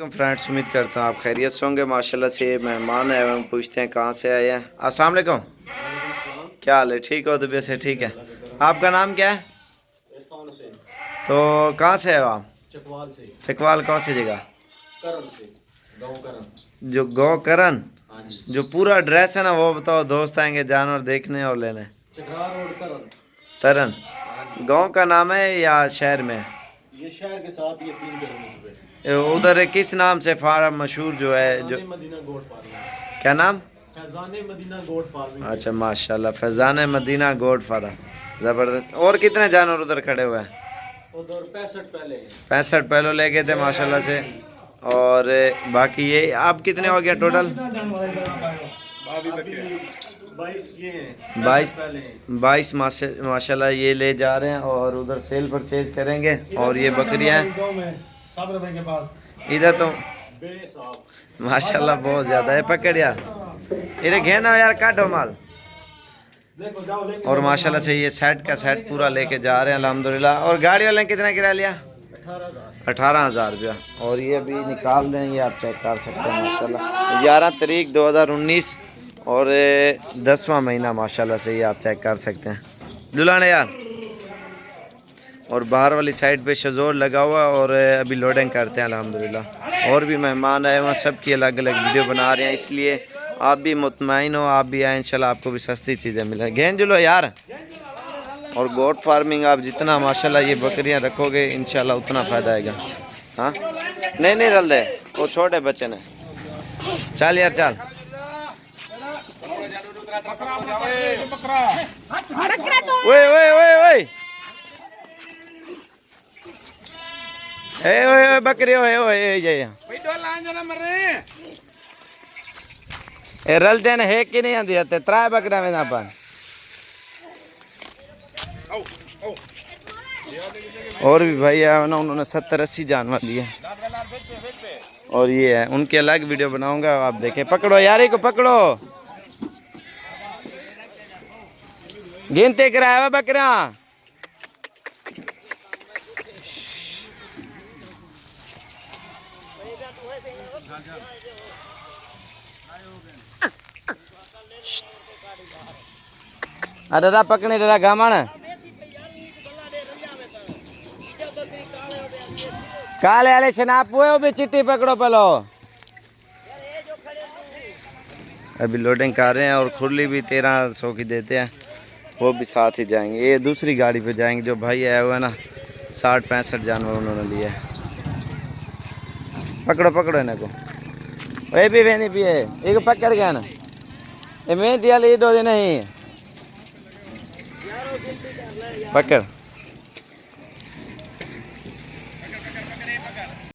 Friends, उम्मीद करता हूँ आप खैरियत से होंगे। माशाल्लाह से मेहमान है, हम पूछते हैं कहाँ से आए हैं। अस्सलाम वालेकुम, क्या हाल है? ठीक हो? तबीयत से ठीक है? आपका नाम क्या है? तो कहाँ से है आप? चकवाल से। चकवाल कौन सी जगह? करण से, गाँव करण। जो गौ करण, हाँ जी। जो पूरा ड्रेस है ना वो बताओ, दोस्त आएंगे जानवर देखने और लेने। चकरा रोड करण। तरन हाँ जी। गांव का नाम है या शहर में? ये शहर के साथ ये 3 किलोमीटर पे। उधर किस नाम से फार्म मशहूर जो है? जो फैजाने मदीना गोट फार्मिंग। क्या नाम? Faizane Madina goat farming. अच्छा माशाल्लाह, फैजान मदीना गोड फार्म, ज़बरदस्त। और कितने जानवर उधर खड़े हुए हैं? उधर 65 पहले। 65 पहले ले गए थे माशाल्लाह से। और बाकी ये आप कितने हो गया टोटल? 22 ये हैं, 22 पहले हैं। 22 माशाल्लाह ये ले जा रहे हैं और उधर सेल परचेज करेंगे। और ये बकरियां इधर तो माशाल्लाह बहुत ज़्यादा है। पकड़ यार, इधर घेना यार, काटो माल। और माशाल्लाह से ये सेट का सेट पूरा लेके जा रहे हैं अल्हम्दुलिल्लाह। और गाड़ी वाले ने कितना किराया लिया? 18,000 रुपया। और ये अभी निकाल दें, ये आप चेक कर सकते हैं माशाल्लाह। 11 तारीख 2019 और 10वां महीना माशाल्लाह से, ये आप चेक कर सकते हैं दुल्हन यार। और बाहर वाली साइड पे शजोर लगा हुआ और अभी लोडिंग करते हैं अल्हम्दुलिल्लाह। और भी मेहमान आए हुए, सबकी अलग अलग वीडियो बना रहे हैं, इसलिए आप भी मुतमईन हो, आप भी आए इंशाल्लाह, आपको भी सस्ती चीज़ें मिलें। गेंद जुलो यार। और गोट फार्मिंग आप जितना माशाल्लाह ये बकरियां रखोगे इंशाल्लाह उतना फ़ायदा आएगा। हाँ नहीं रल दे, वो छोटे बच्चे ने। चल यार चल। ओए ओए ओए ओए ओए बकरी ओए ओए ये रलते ने है कि नहीं आती आते त्रा बकरा में अपन। और भी भाई है ना, उन्होंने 70-80 जानवर लिए। और ये है उनके अलग वीडियो बनाऊंगा, आप देखें। पकड़ो यार, को पकड़ो। गिनती कराया हुआ बकरा। अरे पकड़ने डरा गामण काले वाले शनाप हुए, भी चिट्टी पकड़ो पलो। अभी लोडिंग कर रहे हैं और खुरली भी 1300 की देते हैं, वो भी साथ ही जाएंगे। ये दूसरी गाड़ी पे जाएंगे। जो भाई आया हुआ है ना, 60-65 जानवर उन्होंने लिए। पकड़ो पकड़ो इन्हें को। वही भी वेनी पिए एक पकड़ गया ना, ये मैं दिया लीड हो नहीं। पकड़